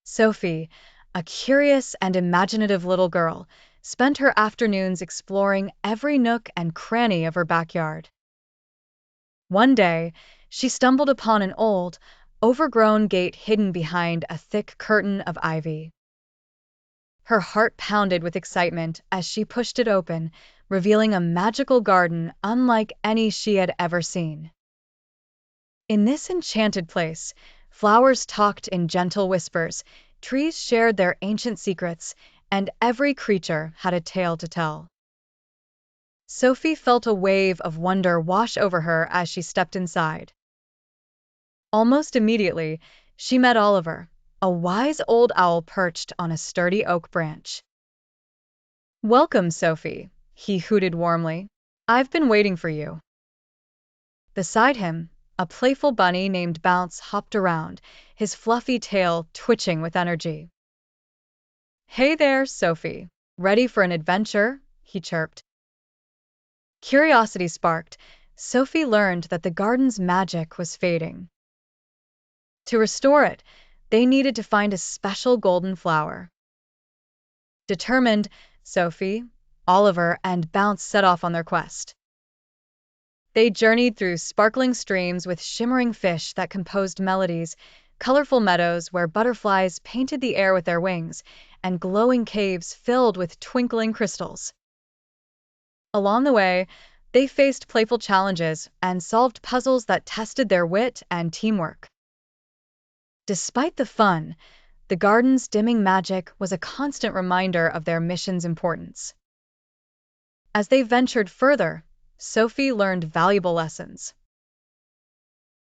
Sophie, a curious and imaginative little girl, spent her afternoons exploring every nook and cranny of her backyard. One day, she stumbled upon an old, overgrown gate hidden behind a thick curtain of ivy. Her heart pounded with excitement as she pushed it open, revealing a magical garden unlike any she had ever seen. In this enchanted place, flowers talked in gentle whispers, trees shared their ancient secrets, and every creature had a tale to tell. Sophie felt a wave of wonder wash over her as she stepped inside. Almost immediately, she met Oliver, a wise old owl perched on a sturdy oak branch. "Welcome, Sophie," he hooted warmly. "I've been waiting for you." Beside him, a playful bunny named Bounce hopped around, his fluffy tail twitching with energy. "Hey there, Sophie. Ready for an adventure?" he chirped. Curiosity sparked, Sophie learned that the garden's magic was fading. To restore it, they needed to find a special golden flower. Determined, Sophie, Oliver, and Bounce set off on their quest. They journeyed through sparkling streams with shimmering fish that composed melodies, colorful meadows where butterflies painted the air with their wings, and glowing caves filled with twinkling crystals. Along the way, they faced playful challenges and solved puzzles that tested their wit and teamwork. Despite the fun, the garden's dimming magic was a constant reminder of their mission's importance. As they ventured further, Sophie learned valuable lessons.